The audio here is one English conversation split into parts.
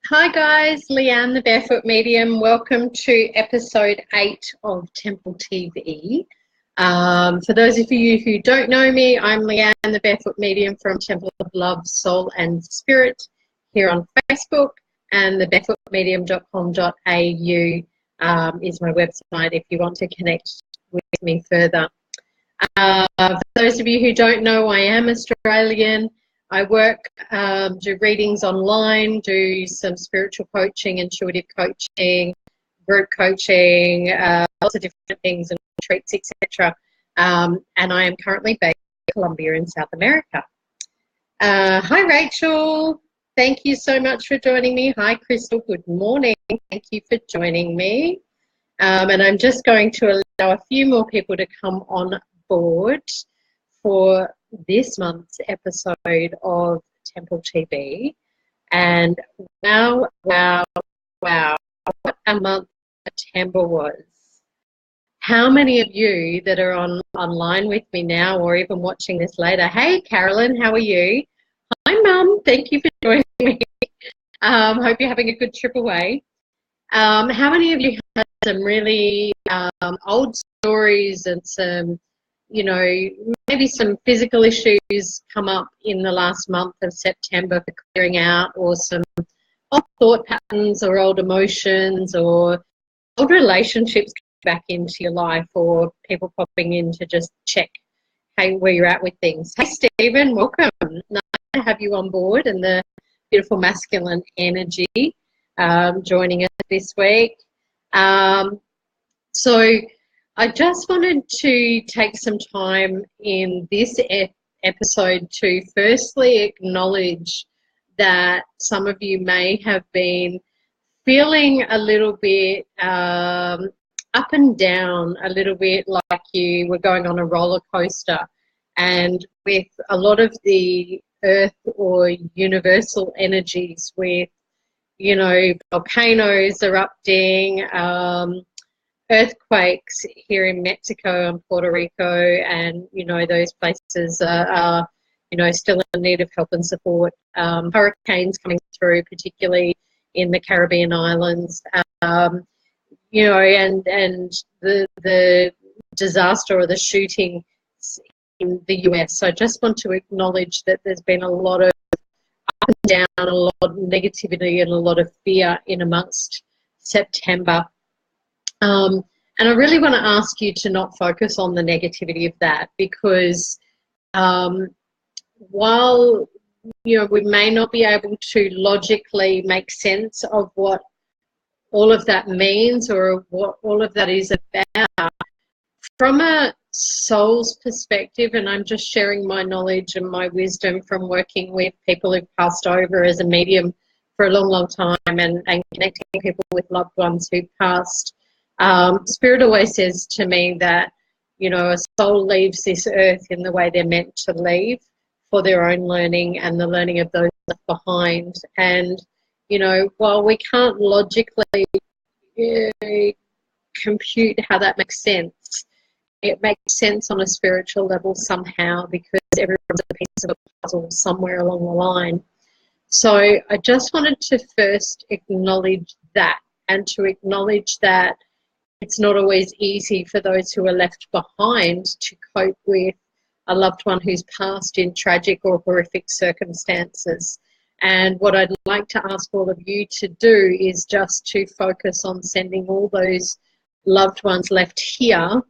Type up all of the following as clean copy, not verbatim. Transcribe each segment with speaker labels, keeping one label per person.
Speaker 1: Hi guys, Leanne the Barefoot Medium. Welcome to episode 8 of Temple TV. For those of you who don't know me, I'm Leanne the Barefoot Medium from Temple of Love, Soul and Spirit here on Facebook, and the barefootmedium.com.au is my website if you want to connect with me further. For those of you who don't know, I am Australian. I work, do readings online, do some spiritual coaching, intuitive coaching, group coaching, lots of different things and retreats, etc. And I am currently based in Colombia in South America. Hi Rachel, thank you so much for joining me. Hi Crystal, good morning. Thank you for joining me. And I'm just going to allow a few more people to come on board for this month's episode of Temple TV. And wow, what a month September was. How many of you that are online with me now or even watching this later? Hey Carolyn, how are you? Hi Mum, thank you for joining me. Hope you're having a good trip away. How many of you had some really old stories and some, you know, maybe some physical issues come up in the last month of September for clearing out, or some old thought patterns or old emotions or old relationships back into your life, or people popping in to just check where you're at with things. Hey Stephen, welcome. Nice to have you on board, and the beautiful masculine energy joining us this week. So I just wanted to take some time in this episode to firstly acknowledge that some of you may have been feeling a little bit up and down, a little bit like you were going on a roller coaster, and with a lot of the earth or universal energies, with, you know, volcanoes erupting, earthquakes here in Mexico and Puerto Rico, and, you know, those places are you know, still in need of help and support. Hurricanes coming through, particularly in the Caribbean islands, you know, and the disaster or the shooting in the US. So I just want to acknowledge that there's been a lot of up and down, a lot of negativity and a lot of fear in amongst September. And I really want to ask you to not focus on the negativity of that, because while, you know, we may not be able to logically make sense of what all of that means or what all of that is about, from a soul's perspective, and I'm just sharing my knowledge and my wisdom from working with people who've passed over as a medium for a long time, and connecting people with loved ones who've passed. Spirit always says to me that, you know, a soul leaves this earth in the way they're meant to leave, for their own learning and the learning of those left behind. And, you know, while we can't logically compute how that makes sense, it makes sense on a spiritual level somehow, because everyone's a piece of a puzzle somewhere along the line. So I just wanted to first acknowledge that, and to acknowledge that it's not always easy for those who are left behind to cope with a loved one who's passed in tragic or horrific circumstances. And what I'd like to ask all of you to do is just to focus on sending all those loved ones left here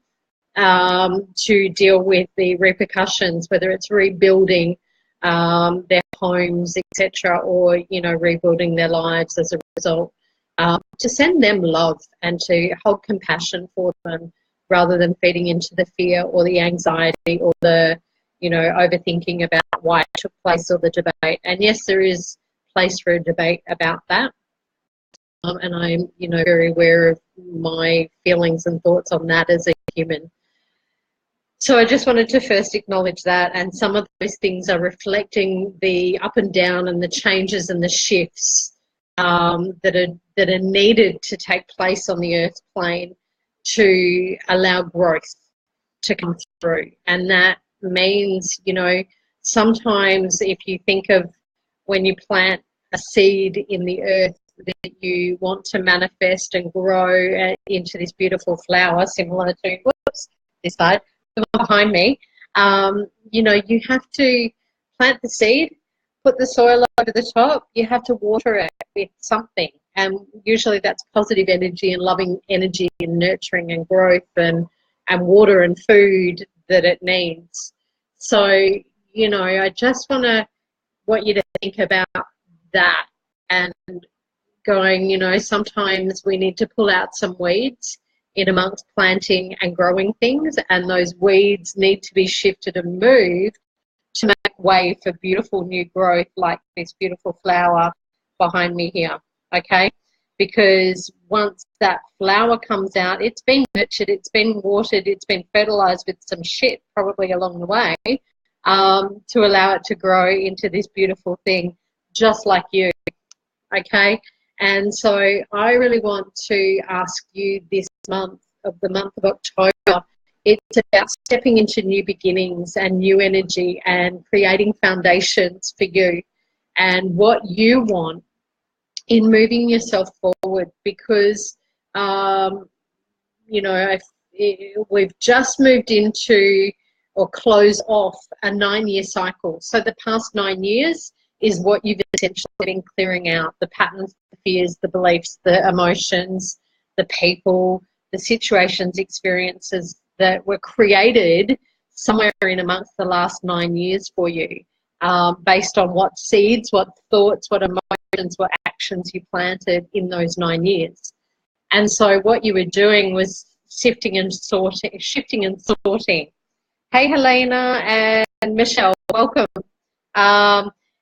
Speaker 1: to deal with the repercussions, whether it's rebuilding their homes, etc., or, you know, rebuilding their lives as a result. To send them love and to hold compassion for them, rather than feeding into the fear or the anxiety or the, you know, overthinking about why it took place, or the debate. And yes, there is place for a debate about that. And I'm, you know, very aware of my feelings and thoughts on that as a human. So I just wanted to first acknowledge that, and some of those things are reflecting the up and down and the changes and the shifts that are needed to take place on the earth plane to allow growth to come through. And that means, you know, sometimes if you think of when you plant a seed in the earth, that you want to manifest and grow into this beautiful flower, similar to, whoops, this side, the one behind me, you know, you have to plant the seed, put the soil over the top, you have to water it with something. And usually that's positive energy and loving energy and nurturing and growth and water and food that it needs. So, you know, I just want you to think about that and going, you know, sometimes we need to pull out some weeds in amongst planting and growing things, and those weeds need to be shifted and moved to make way for beautiful new growth like this beautiful flower behind me here, okay? Because once that flower comes out, it's been nurtured, it's been watered, it's been fertilized with some shit probably along the way, to allow it to grow into this beautiful thing just like you, okay? And so I really want to ask you this month, of the month of October, it's about stepping into new beginnings and new energy and creating foundations for you and what you want in moving yourself forward, because, you know, we've just moved into or close off a 9-year cycle. So the past 9 years is what you've essentially been clearing out, the patterns, the fears, the beliefs, the emotions, the people, the situations, experiences that were created somewhere in amongst the last 9 years for you, based on what seeds, what thoughts, what emotions, what actions you planted in those 9 years. And so what you were doing was shifting and sorting. Hey, Helena and Michelle, welcome.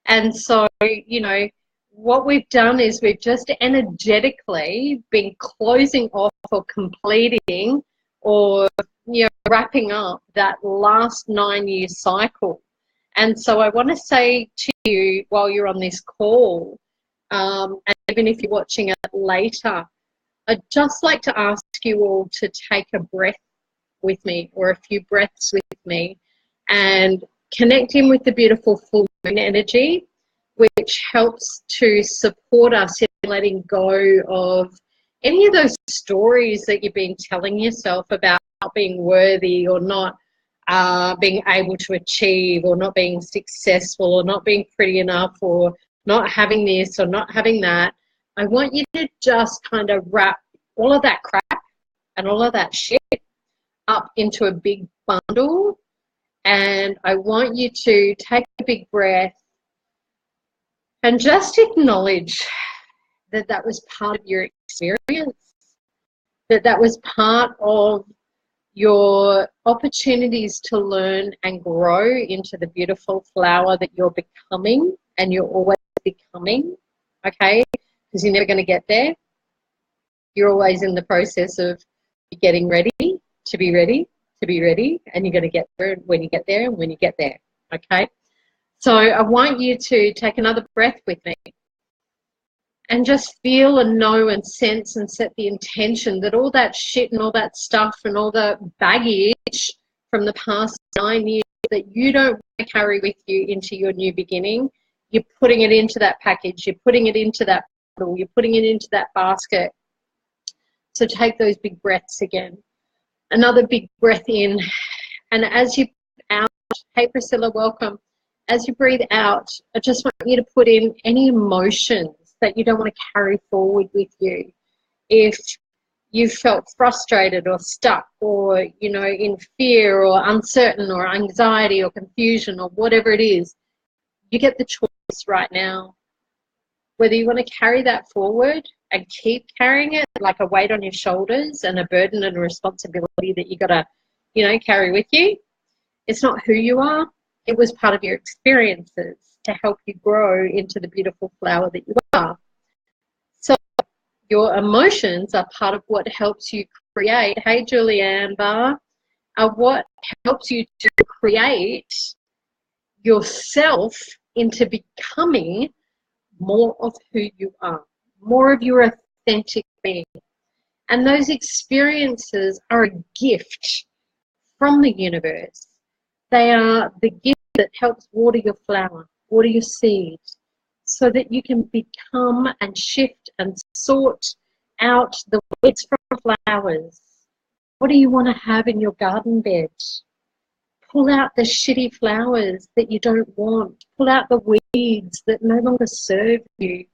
Speaker 1: And so, you know, what we've done is we've just energetically been closing off or completing or, you know, wrapping up that last 9-year cycle. And so I want to say to you while you're on this call, and even if you're watching it later, I'd just like to ask you all to take a breath with me, or a few breaths with me, and connect in with the beautiful full moon energy, which helps to support us in letting go of any of those stories that you've been telling yourself about not being worthy or not being able to achieve or not being successful or not being pretty enough or not having this or not having that. I want you to just kind of wrap all of that crap and all of that shit up into a big bundle, and I want you to take a big breath and just acknowledge that that was part of your experience, that that was part of your opportunities to learn and grow into the beautiful flower that you're becoming, and you're always becoming, okay? Because you're never going to get there. You're always in the process of getting ready to be ready to be ready, and you're going to get there when you get there and when you get there, okay? So I want you to take another breath with me and just feel and know and sense and set the intention that all that shit and all that stuff and all the baggage from the past 9 years that you don't want to carry with you into your new beginning, you're putting it into that package, you're putting it into that bottle, you're putting it into that basket. So take those big breaths again. Another big breath in, and as you breathe out, hey Priscilla, welcome. As you breathe out, I just want you to put in any emotions that you don't want to carry forward with you. If you felt frustrated or stuck or, you know, in fear or uncertain or anxiety or confusion or whatever it is, you get the choice right now. Whether you want to carry that forward and keep carrying it like a weight on your shoulders and a burden and a responsibility that you got to, you know, carry with you. It's not who you are. It was part of your experiences to help you grow into the beautiful flower that you are. So your emotions are part of what helps you create, hey Julianne Barr, are what helps you to create yourself into becoming more of who you are, more of your authentic being. And those experiences are a gift from the universe. They are the gift that helps water your flower, water your seed, so that you can become and shift and sort out the weeds from flowers. What do you want to have in your garden bed? Pull out the shitty flowers that you don't want. Pull out the weeds that no longer serve you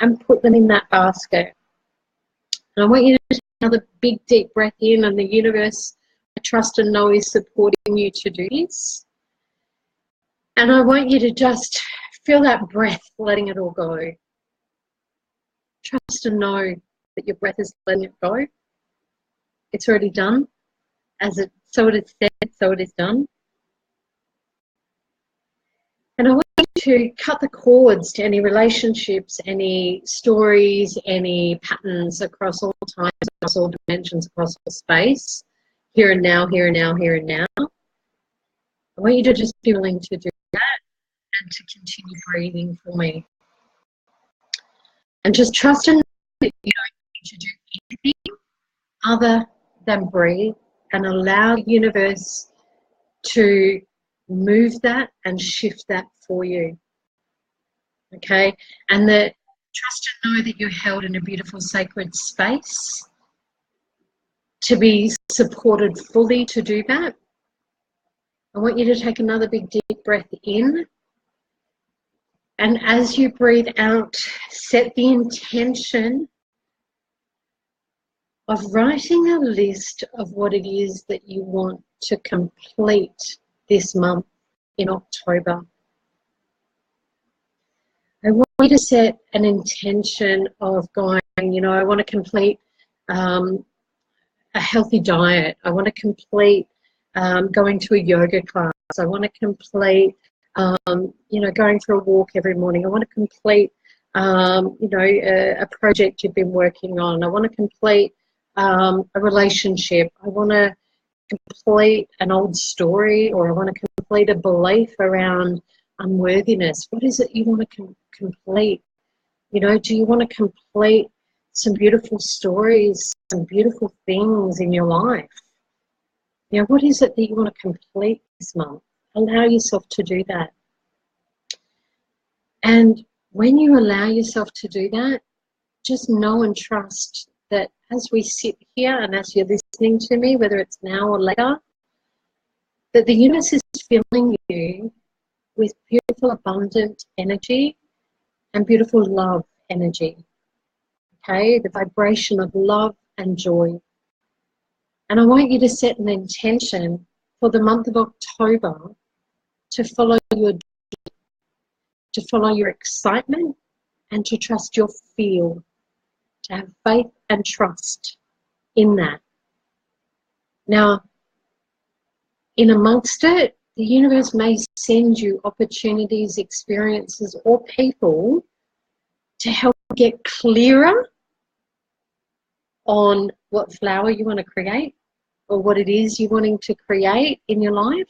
Speaker 1: and put them in that basket. And I want you to take another big, deep breath in, and the universe, I trust and know, is supporting you to do this. And I want you to just feel that breath letting it all go. Trust and know that your breath is letting it go. It's already done. So it is said, so it is done. And I want you to cut the cords to any relationships, any stories, any patterns across all times, across all dimensions, across all space, here and now, here and now, here and now. I want you to just be willing to do that and to continue breathing for me. And just trust and know that you don't need to do anything other than breathe and allow the universe to move that and shift that for you. Okay? And that trust and know that you're held in a beautiful sacred space to be supported fully to do that. I want you to take another big deep breath in. And as you breathe out, set the intention of writing a list of what it is that you want to complete this month in October. I want you to set an intention of going, I want to complete a healthy diet. I want to complete going to a yoga class. I want to complete, going for a walk every morning. I want to complete, a project you've been working on. I want to complete a relationship. I want to complete an old story, or I want to complete a belief around unworthiness. What is it you want to complete? Do you want to complete some beautiful stories, some beautiful things in your life? What is it that you want to complete this month? Allow yourself to do that. And when you allow yourself to do that, just know and trust that as we sit here and as you're listening to me, whether it's now or later, that the universe is filling you with beautiful, abundant energy and beautiful love energy. Okay, the vibration of love and joy. And I want you to set an intention for the month of October to follow your joy, to follow your excitement, and to trust your feel, to have faith and trust in that. Now, in amongst it, the universe may send you opportunities, experiences, or people to help get clearer on what flower you want to create or what it is you're wanting to create in your life.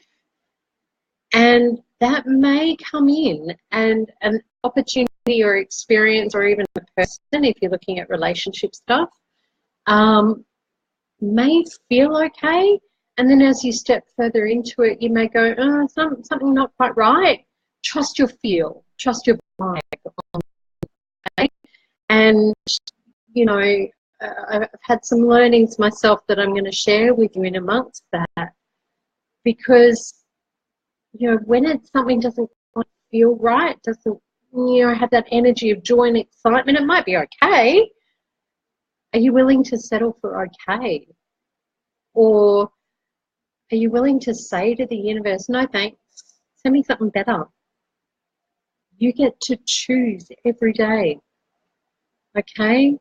Speaker 1: And that may come in, and an opportunity or experience, or even a person, if you're looking at relationship stuff, may feel okay. And then as you step further into it, you may go, oh, something not quite right. Trust your feel, trust your vibe. Okay? And, I've had some learnings myself that I'm going to share with you in amongst that. Because, when something doesn't quite feel right, doesn't, have that energy of joy and excitement, it might be okay. Are you willing to settle for okay? Or are you willing to say to the universe, no thanks, send me something better? You get to choose every day. Okay?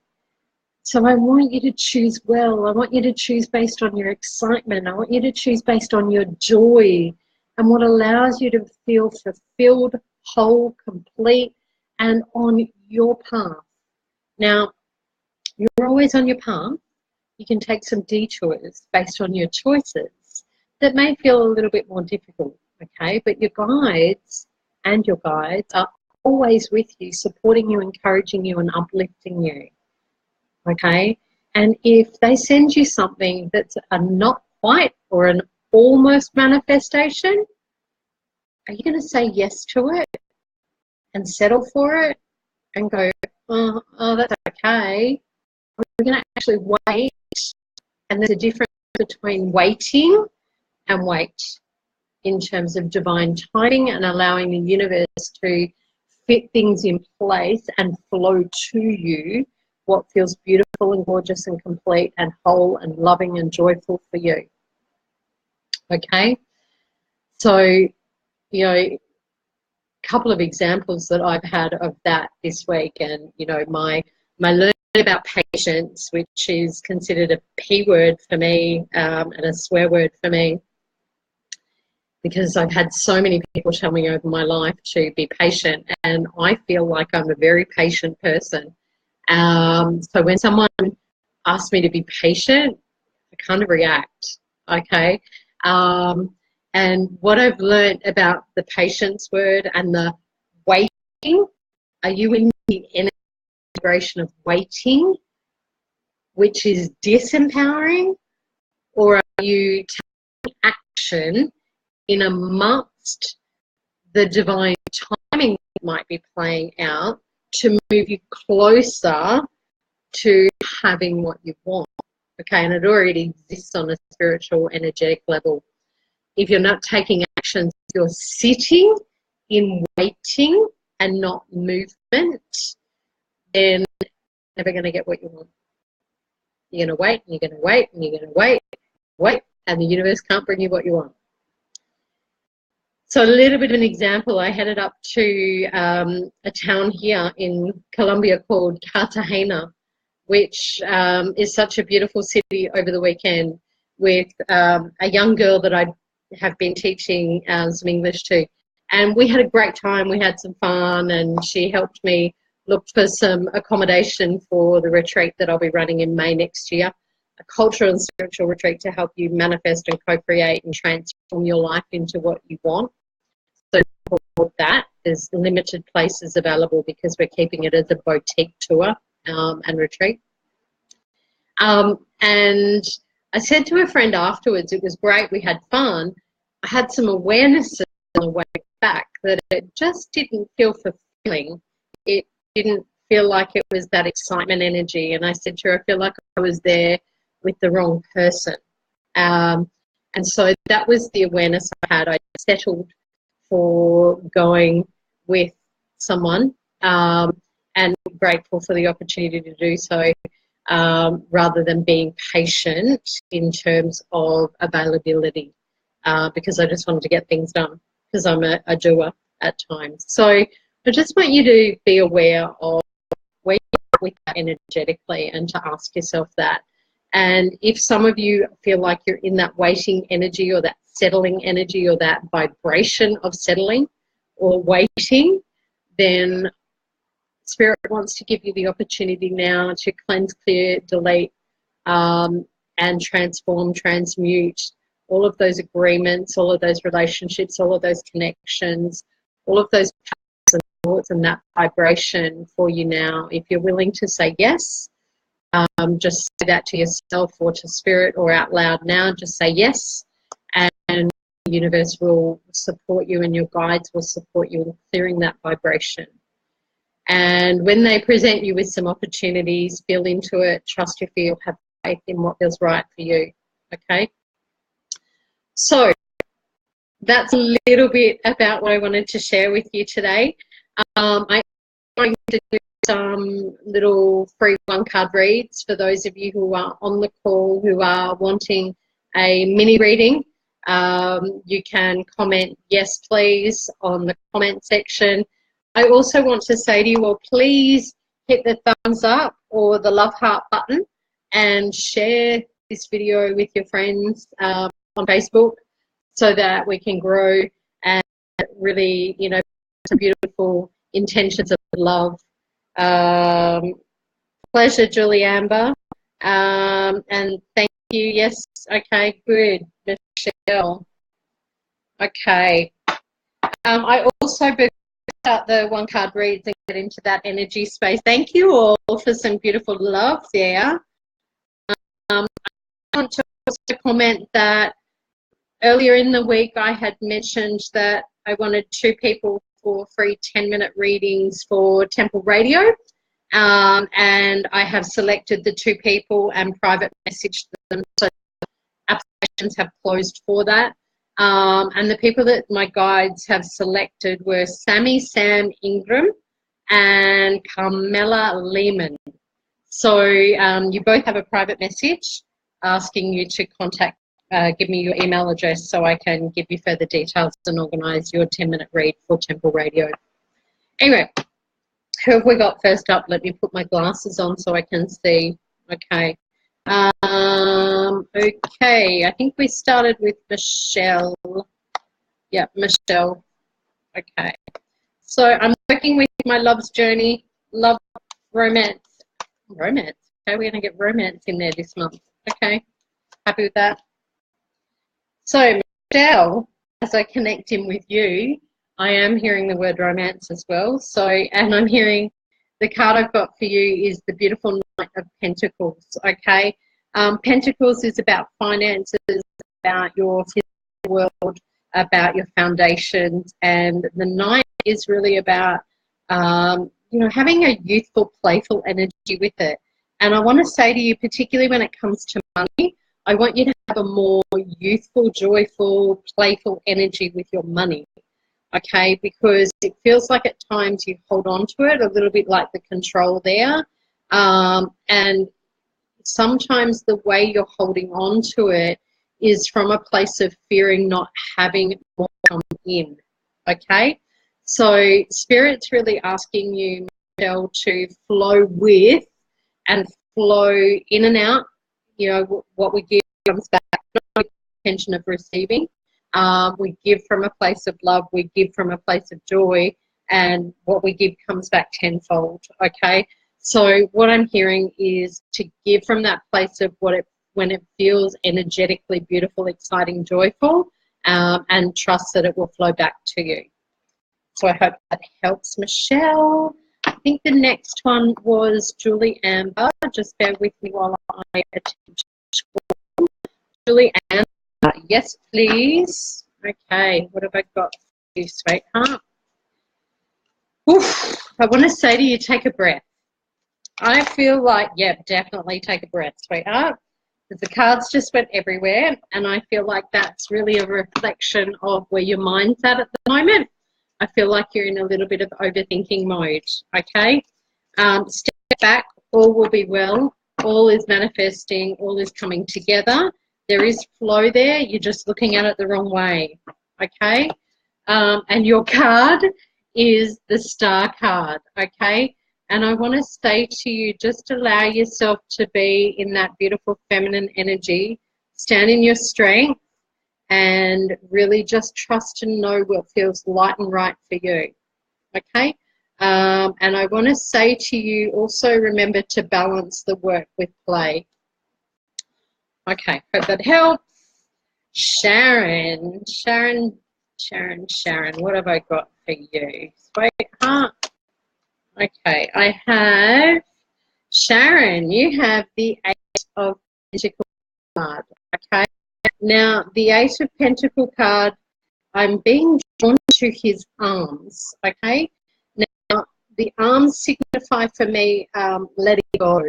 Speaker 1: So I want you to choose well. I want you to choose based on your excitement. I want you to choose based on your joy and what allows you to feel fulfilled, whole, complete, and on your path. Now, you're always on your path. You can take some detours based on your choices that may feel a little bit more difficult, okay? But your guides are always with you, supporting you, encouraging you, and uplifting you. Okay, and if they send you something that's a not quite or an almost manifestation, are you going to say yes to it and settle for it and go, oh, that's okay. We're going to actually wait, and there's a difference between waiting and wait in terms of divine timing and allowing the universe to fit things in place and flow to you what feels beautiful and gorgeous and complete and whole and loving and joyful for you. Okay? So, you know, a couple of examples that I've had of that this week, and, you know, my learning about patience, which is considered a P word for me and a swear word for me, because I've had so many people tell me over my life to be patient, and I feel like I'm a very patient person. So when someone asks me to be patient, I kind of react, okay? And what I've learned about the patience word and the waiting, are you in the integration of waiting, which is disempowering, or are you taking action in amongst the divine timing that might be playing out to move you closer to having what you want? Okay, and it already exists on a spiritual, energetic level. If you're not taking action, you're sitting in waiting and not movement, then you're never going to get what you want. You're going to wait, and you're going to wait, and you're going to wait, and the universe can't bring you what you want. So a little bit of an example, I headed up to a town here in Colombia called Cartagena, which is such a beautiful city over the weekend, with a young girl that I have been teaching some English to. And we had a great time, we had some fun, and she helped me look for some accommodation for the retreat that I'll be running in May next year, a cultural and spiritual retreat to help you manifest and co-create and transform your life into what you want. So for that, there's limited places available because we're keeping it as a boutique tour and retreat. And I said to a friend afterwards, it was great, we had fun. I had some awarenesses on the way back that it just didn't feel fulfilling. It didn't feel like it was that excitement energy. And I said to her, I feel like I was there with the wrong person. And so that was the awareness I had. I settled for going with someone and grateful for the opportunity to do so, rather than being patient in terms of availability, because I just wanted to get things done, because I'm a doer at times. So I just want you to be aware of where you are with that energetically and to ask yourself that. And if some of you feel like you're in that waiting energy or that settling energy or that vibration of settling or waiting, then Spirit wants to give you the opportunity now to cleanse, clear, delete, and transform, transmute all of those agreements, all of those relationships, all of those connections, all of those patterns and thoughts and that vibration for you now. If you're willing to say yes, just say that to yourself or to Spirit or out loud now. Just say yes, and the universe will support you and your guides will support you in clearing that vibration. And when they present you with some opportunities, feel into it, trust your feel, have faith in what feels right for you, okay? So that's a little bit about what I wanted to share with you today. I'm going to do some little free one-card reads for those of you who are on the call who are wanting a mini reading. You can comment yes please on the comment section. I also want to say to you all, please hit the thumbs up or the love heart button and share this video with your friends on Facebook so that we can grow and really, you know, some beautiful intentions of love. Pleasure, Julie Amber. And thank you. Yes, okay, good. Michelle. Okay. I also start the one card reads and get into that energy space. Thank you all for some beautiful love there. I want to also comment that earlier in the week I had mentioned that I wanted 2 people for free 10-minute readings for Temple Radio. and I have selected the 2 people and private messaged them, so applications have closed for that. And the people that my guides have selected were Sam Ingram and Carmela Lehman. So you both have a private message asking you to contact, give me your email address so I can give you further details and organise your 10-minute read for Temple Radio. Anyway, who have we got first up? Let me put my glasses on so I can see. Okay. Okay, I think we started with Michelle. Yeah, Michelle. Okay. So I'm working with my love's journey, love, romance. Romance. Okay, we're going to get romance in there this month. Okay, happy with that. So Michelle, as I connect in with you, I am hearing the word romance as well. So, and I'm hearing the card I've got for you is the beautiful Knight of Pentacles. Okay, Pentacles is about finances, about your physical world, about your foundations, and the Knight is really about you know, having a youthful, playful energy with it. And I want to say to you, particularly when it comes to money, I want you to have a more youthful, joyful, playful energy with your money. Okay, because it feels like at times you hold on to it, a little bit like the control there. And sometimes the way you're holding on to it is from a place of fearing not having more come in. Okay, so Spirit's really asking you, Michelle, to flow with and flow in and out. You know, what we give comes back, not with the intention of receiving. We give from a place of love, we give from a place of joy, and what we give comes back tenfold. Okay, so what I'm hearing is to give from that place of when it feels energetically beautiful, exciting, joyful, and trust that it will flow back to you. So I hope that helps, Michelle. I think the next one was Julie Amber. Just bear with me while I attempt to. Julie Amber, yes, please. Okay, what have I got for you, sweetheart? Oof, I want to say to you, take a breath. I feel like, yeah, definitely take a breath, sweetheart. The cards just went everywhere, and I feel like that's really a reflection of where your mind's at the moment. I feel like you're in a little bit of overthinking mode, okay? Step back, all will be well. All is manifesting, all is coming together. There is flow there, you're just looking at it the wrong way, okay? And your card is the Star card, okay? And I want to say to you, just allow yourself to be in that beautiful feminine energy. Stand in your strength and really just trust and know what feels light and right for you, okay? And I want to say to you, also remember to balance the work with play. Okay, hope that helps. Sharon, what have I got for you? Sweetheart. Okay, I have Sharon, you have the 8 of Pentacles card, okay? Now, the 8 of Pentacles card, I'm being drawn to his arms, okay? Now, the arms signify for me letting go.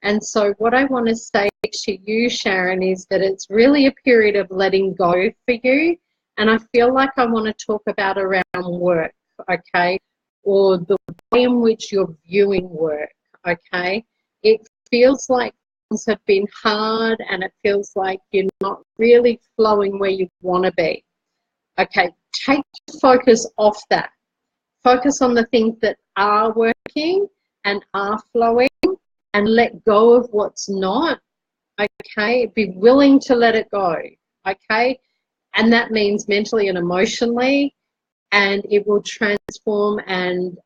Speaker 1: And so what I want to say to you, Sharon, is that it's really a period of letting go for you. And I feel like I want to talk about around work, okay? Or the way in which you're viewing work, okay? It feels like things have been hard and it feels like you're not really flowing where you want to be. Okay, take focus off that. Focus on the things that are working and are flowing and let go of what's not, okay? Be willing to let it go, okay? And that means mentally and emotionally, and it will transform and,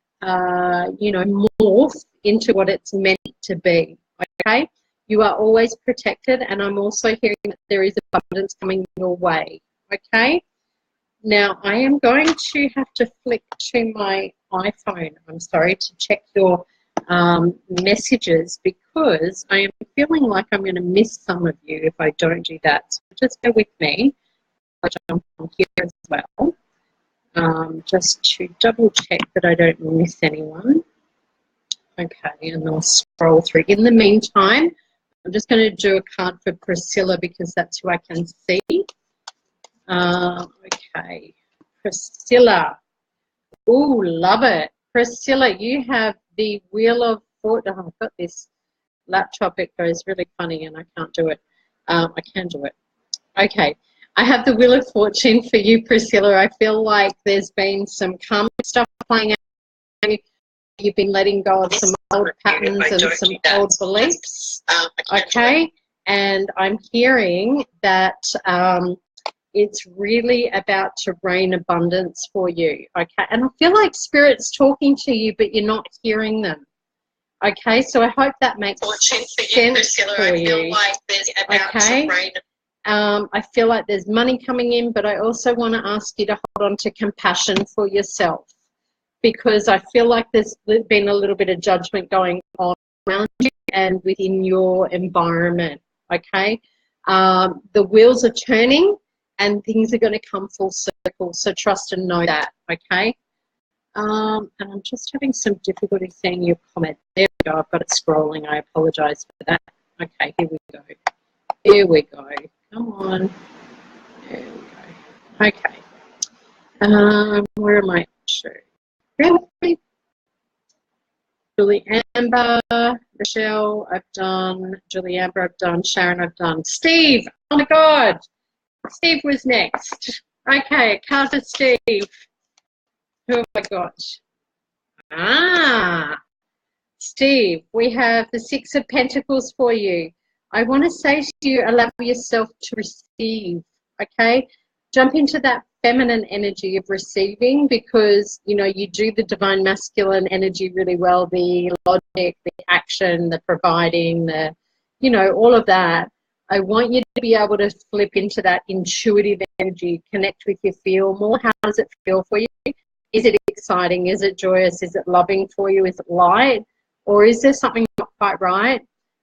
Speaker 1: you know, morph into what it's meant to be, okay? You are always protected, and I'm also hearing that there is abundance coming your way, okay? Now, I am going to have to flick to my iPhone, I'm sorry, to check your messages, because I am feeling like I'm going to miss some of you if I don't do that. So just bear with me. I'll jump on here as well. Just to double check that I don't miss anyone. Okay, and I'll scroll through. In the meantime, I'm just going to do a card for Priscilla because that's who I can see. Okay, Priscilla. Ooh, love it. Priscilla, you have the Wheel of Fortune. Oh, I've got this laptop. It goes really funny and I can't do it. I can do it. Okay. I have the Wheel of Fortune for you, Priscilla. I feel like there's been some karmic stuff playing out. You've been letting go of some old patterns and some old beliefs. Okay. And I'm hearing that it's really about to rain abundance for you. Okay. And I feel like Spirit's talking to you, but you're not hearing them. Okay. So I hope that makes sense for you. Okay. I feel like there's money coming in, but I also want to ask you to hold on to compassion for yourself, because I feel like there's been a little bit of judgment going on around you and within your environment, okay? The wheels are turning and things are going to come full circle, so trust and know that, okay? And I'm just having some difficulty seeing your comment. There we go, I've got it scrolling. I apologise for that. Okay, here we go. Here we go. Come on. There we go. Okay. Where am I up to? Really? Julie Amber, Michelle, I've done. Julie Amber, I've done. Sharon, I've done. Steve, oh my God. Steve was next. Okay, card for Steve. Who have I got? Ah, Steve, we have the Six of Pentacles for you. I want to say to you, allow yourself to receive, okay? Jump into that feminine energy of receiving, because, you know, you do the divine masculine energy really well, the logic, the action, the providing, the, you know, all of that. I want you to be able to flip into that intuitive energy, connect with your feel more. How does it feel for you? Is it exciting? Is it joyous? Is it loving for you? Is it light? Or is there something not quite right?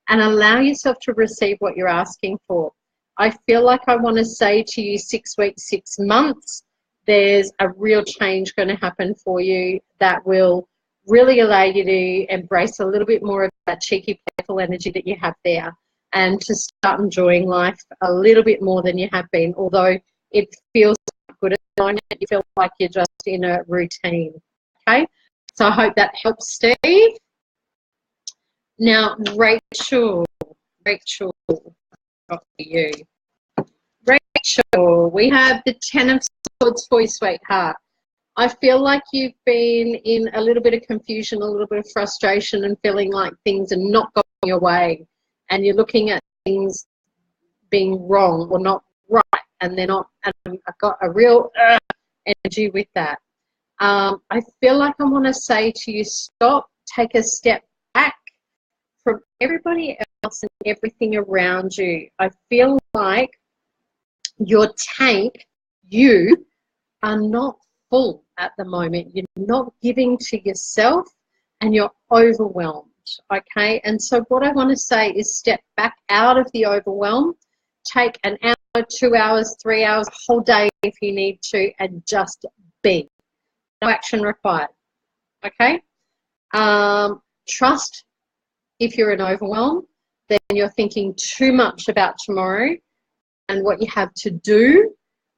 Speaker 1: And allow yourself to receive what you're asking for. I feel like I want to say to you, 6 weeks, 6 months, there's a real change going to happen for you that will really allow you to embrace a little bit more of that cheeky, playful energy that you have there, and to start enjoying life a little bit more than you have been. Although it feels good at the moment, you feel like you're just in a routine. Okay? So I hope that helps, Steve. Now, Rachel, for you. Rachel, we have the Ten of Swords for you, sweetheart. I feel like you've been in a little bit of confusion, a little bit of frustration, and feeling like things are not going your way, and you're looking at things being wrong or not right, and they're not. And I've got a real energy with that. I feel like I want to say to you, stop, take a step back from everybody else and everything around you. I feel like your tank, you are not full at the moment. You're not giving to yourself and you're overwhelmed, okay? And so what I want to say is step back out of the overwhelm, take an hour, 2 hours, 3 hours, a whole day if you need to, and just be. No action required, okay? Trust. If you're in overwhelm, then you're thinking too much about tomorrow and what you have to do,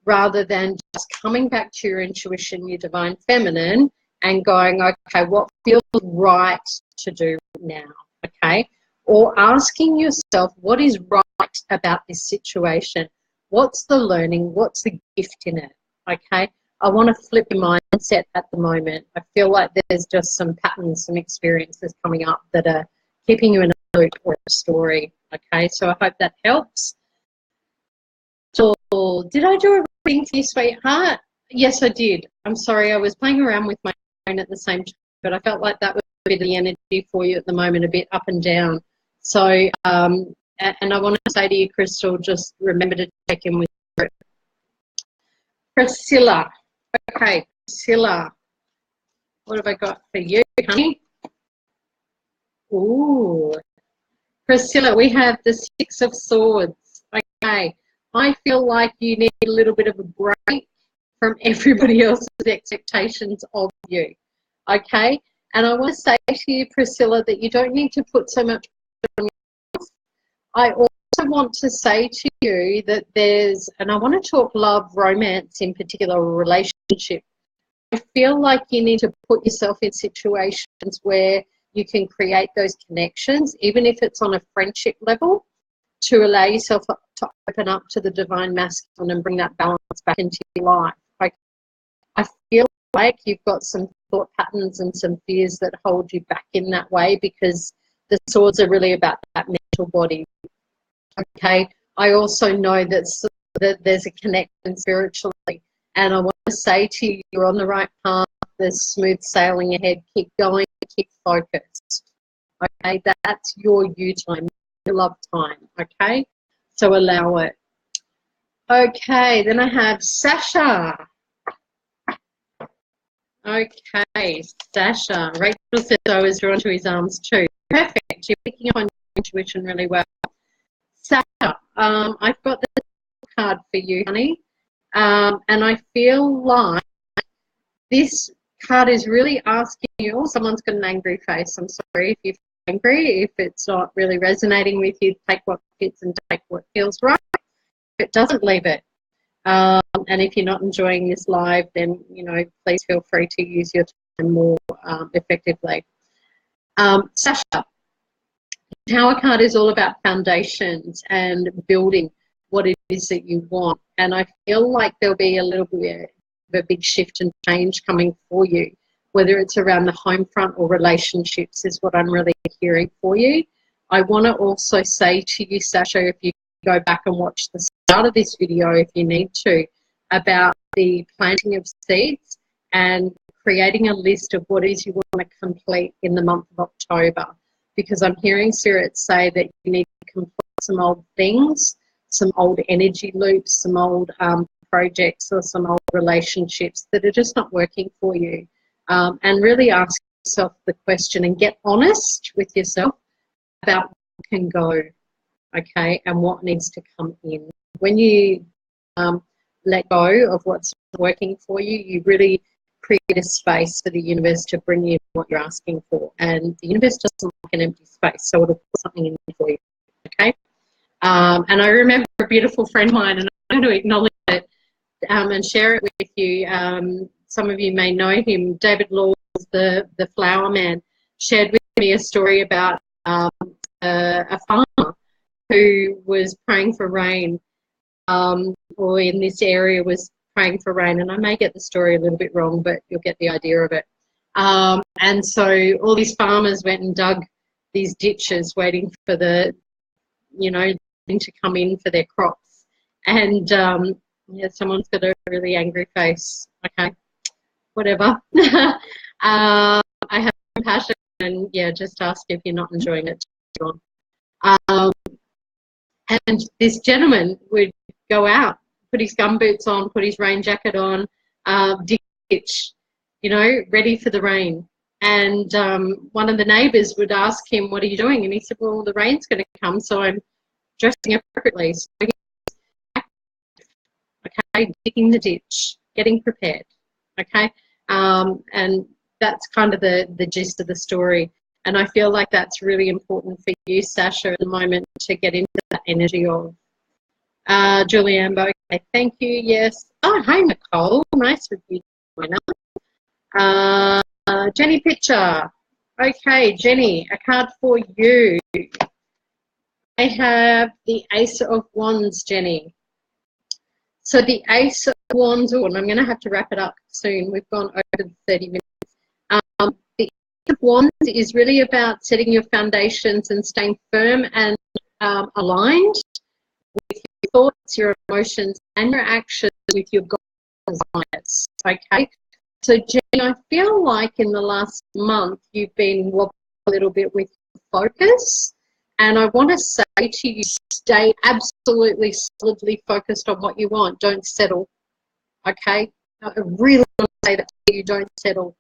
Speaker 1: rather than just coming back to your intuition, your divine feminine, and going, okay, what feels right to do now, okay? Or asking yourself, what is right about this situation? What's the learning? What's the gift in it, okay? I want to flip your mindset at the moment. I feel like there's just some patterns, some experiences coming up that are keeping you in a loop or a story, okay? So I hope that helps. So, did I do a reading for you, sweetheart? Yes, I did. I'm sorry, I was playing around with my phone at the same time, but I felt like that was a bit of the energy for you at the moment, a bit up and down. So, and I want to say to you, Crystal, just remember to check in with her. Priscilla. Okay, Priscilla. What have I got for you, honey? Ooh. Priscilla, we have the Six of Swords. Okay. I feel like you need a little bit of a break from everybody else's expectations of you. Okay? And I want to say to you, Priscilla, that you don't need to put so much pressure on yourself. I also want to say to you that there's, and I want to talk love, romance in particular, or relationship. I feel like you need to put yourself in situations where you can create those connections, even if it's on a friendship level, to allow yourself to open up to the divine masculine and bring that balance back into your life. I feel like you've got some thought patterns and some fears that hold you back in that way, because the swords are really about that mental body. Okay, I also know that there's a connection spiritually, and I want to say to you, you're on the right path. There's smooth sailing ahead. Keep going, keep focused. Okay, that's your you time, your love time. Okay, so allow it. Okay, then I have Sasha. Okay, Sasha. Rachel says I was drawn to his arms too. Perfect. You're picking up on your intuition really well. Sasha, I've got the card for you, honey. And I feel like this card is really asking you, oh, someone's got an angry face. I'm sorry if you're angry. If it's not really resonating with you, take what fits and take what feels right. If it doesn't, leave it. And if you're not enjoying this live, then, you know, please feel free to use your time more effectively. Sasha, the Tower card is all about foundations and building what it is that you want. And I feel like there'll be a little bit of a big shift and change coming for you, whether it's around the home front or relationships is what I'm really hearing for you. I want to also say to you, Sasha, if you go back and watch the start of this video if you need to, about the planting of seeds and creating a list of what it is you want to complete in the month of October, because I'm hearing Spirit say that you need to complete some old things, some old energy loops, some old projects or some old relationships that are just not working for you, and really ask yourself the question and get honest with yourself about what can go. Okay, and what needs to come in. When you let go of what's working for you, you really create a space for the universe to bring you what you're asking for. And the universe doesn't like an empty space, so it'll put something in for you. Okay? And I remember a beautiful friend of mine, and I'm going to acknowledge it and share it with you. Some of you may know him. David Laws, the flower man, shared with me a story about a farmer who was praying for rain, or in this area was praying for rain, and I may get the story a little bit wrong, but you'll get the idea of it. And so all these farmers went and dug these ditches waiting for the, you know, to come in for their crops. And yeah, someone's got a really angry face. Okay, whatever. I have compassion, and yeah, just ask if you're not enjoying it. And this gentleman would go out, put his gumboots on, put his rain jacket on, dig a ditch, you know, ready for the rain. And one of the neighbours would ask him, what are you doing? And he said, well, the rain's going to come, so I'm dressing appropriately. So he's active, okay, digging the ditch, getting prepared, okay? And that's kind of the gist of the story. And I feel like that's really important for you, Sasha, at the moment, to get into that energy of. Julianne, okay, thank you, yes. Oh, hi, Nicole. Nice of you to join us. Jenny Pitcher. Okay, Jenny, a card for you. I have the Ace of Wands, Jenny. So the Ace of Wands, and I'm going to have to wrap it up soon. We've gone over the 30 minutes. The Ace of Wands is really about setting your foundations and staying firm and aligned with your thoughts, your emotions, and your actions with your goals and desires. Okay? So, Jenny, I feel like in the last month you've been wobbling a little bit with focus, and I want to say to you, stay absolutely solidly focused on what you want. Don't settle. Okay? I really want to say that to you, don't settle.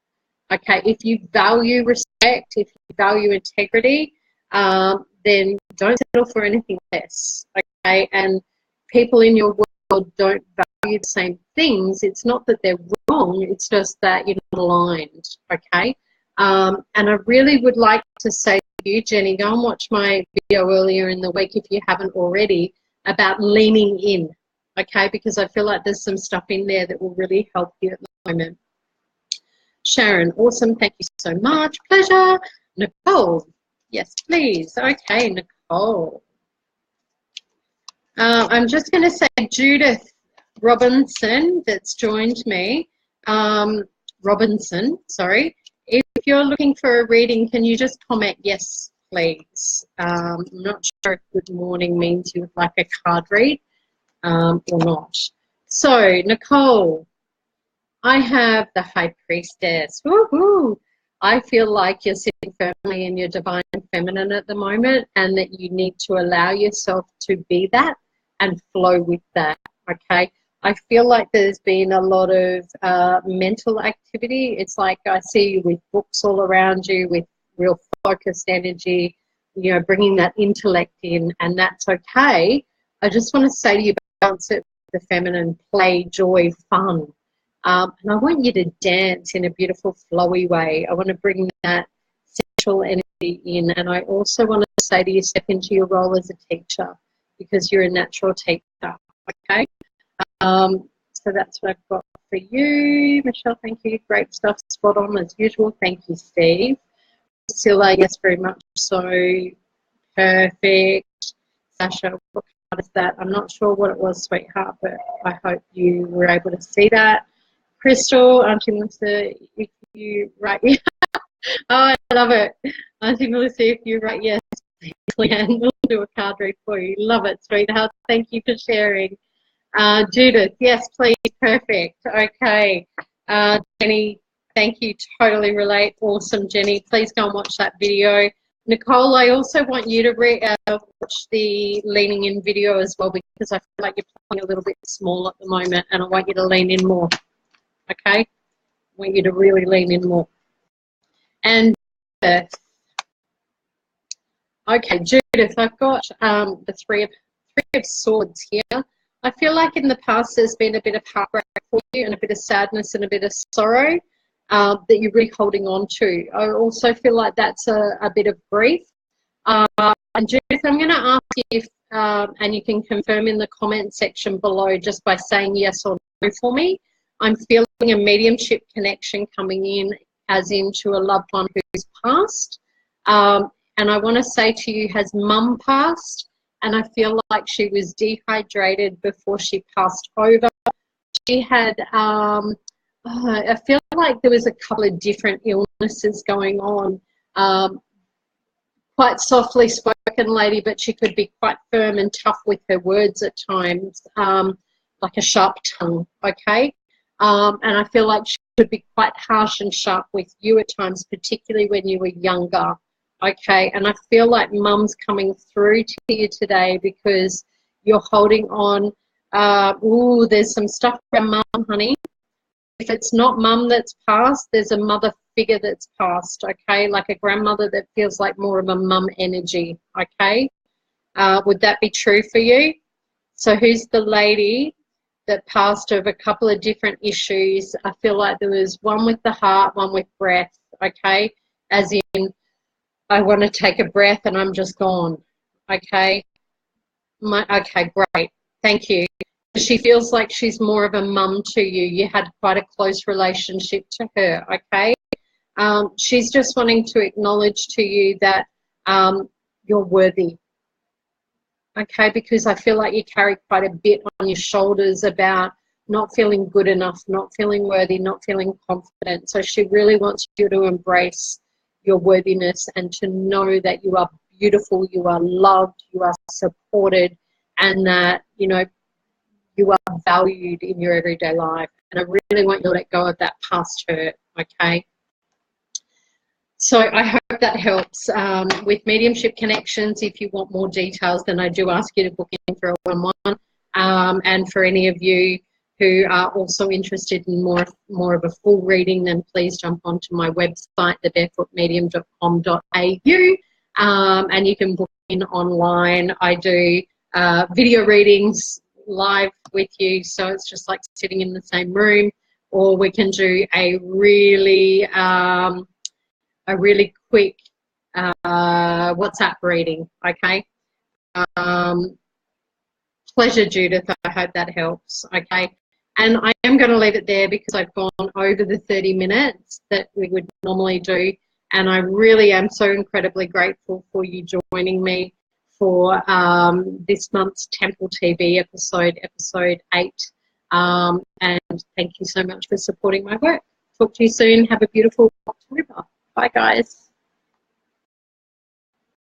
Speaker 1: Okay? If you value respect, if you value integrity, then don't settle for anything less. Okay? And people in your world don't value the same things. It's not that they're wrong, it's just that you're not aligned. Okay? And I really would like to say to you, Jenny, go and watch my video earlier in the week if you haven't already, about leaning in, okay? Because I feel like there's some stuff in there that will really help you at the moment. Sharon, awesome. Thank you so much. Pleasure. Nicole, yes, please. Okay, Nicole. I'm just going to say Judith Robinson that's joined me. Robinson, sorry. If you're looking for a reading, can you just comment yes, please? I'm not sure if good morning means you would like a card read or not. So, Nicole, I have the High Priestess. Woohoo! I feel like you're sitting firmly in your divine feminine at the moment, and that you need to allow yourself to be that and flow with that, okay? I feel like there's been a lot of mental activity. It's like I see you with books all around you, with real focused energy, you know, bringing that intellect in, and that's okay. I just want to say to you, balance it with the feminine, play, joy, fun. And I want you to dance in a beautiful, flowy way. I want to bring that sexual energy in. And I also want to say to you, step into your role as a teacher, because you're a natural teacher, okay? So that's what I've got for you. Michelle, thank you. Great stuff. Spot on as usual. Thank you, Steve. Priscilla, yes, very much so. Perfect. Sasha, what card is that? I'm not sure what it was, sweetheart, but I hope you were able to see that. Crystal, Auntie Melissa, if you write, oh, I love it. Auntie Melissa, if you write yes, Leanne, we'll do a card read for you. Love it, sweetheart. Thank you for sharing. Judith, yes, please, perfect. Okay. Jenny, thank you, totally relate. Awesome, Jenny. Please go and watch that video. Nicole, I also want you to watch the leaning in video as well, because I feel like you're playing a little bit small at the moment, and I want you to lean in more. Okay, I want you to really lean in more. And okay, Judith, I've got the three of swords here. I feel like in the past there's been a bit of heartbreak for you, and a bit of sadness, and a bit of sorrow that you're really holding on to. I also feel like that's a bit of grief. And Judith, I'm going to ask you if, and you can confirm in the comment section below just by saying yes or no for me. I'm feeling a mediumship connection coming in, as into a loved one who's passed. And I want to say to you, has Mum passed? And I feel like she was dehydrated before she passed over. She had, I feel like there was a couple of different illnesses going on. Quite softly spoken lady, but she could be quite firm and tough with her words at times, like a sharp tongue, okay? And I feel like she could be quite harsh and sharp with you at times, particularly when you were younger, okay? And I feel like Mum's coming through to you today, because you're holding on. Ooh, there's some stuff around Mum, honey. If it's not Mum that's passed, there's a mother figure that's passed, okay? Like a grandmother that feels like more of a mum energy, okay? Would that be true for you? So who's the lady that passed over a couple of different issues? I feel like there was one with the heart, one with breath, okay? As in, I want to take a breath and I'm just gone, okay? Okay, great. Thank you. She feels like she's more of a mum to you. You had quite a close relationship to her, okay? She's just wanting to acknowledge to you that you're worthy, okay? Because I feel like you carry quite a bit on your shoulders about not feeling good enough, not feeling worthy, not feeling confident. So she really wants you to embrace your worthiness and to know that you are beautiful, you are loved, you are supported, and that, you know, you are valued in your everyday life. And I really want you to let go of that past hurt, okay? So I hope that helps. With mediumship connections, if you want more details, then I do ask you to book in for a one-on-one. And for any of you who are also interested in more of a full reading, then please jump onto my website, thebarefootmedium.com.au, and you can book in online. I do video readings live with you, so it's just like sitting in the same room, or we can do a really a really quick WhatsApp reading, okay? Pleasure, Judith. I hope that helps, okay? And I am going to leave it there because I've gone over the 30 minutes that we would normally do. And I really am so incredibly grateful for you joining me for this month's Temple TV episode 8. And thank you so much for supporting my work. Talk to you soon. Have a beautiful October. Bye, guys.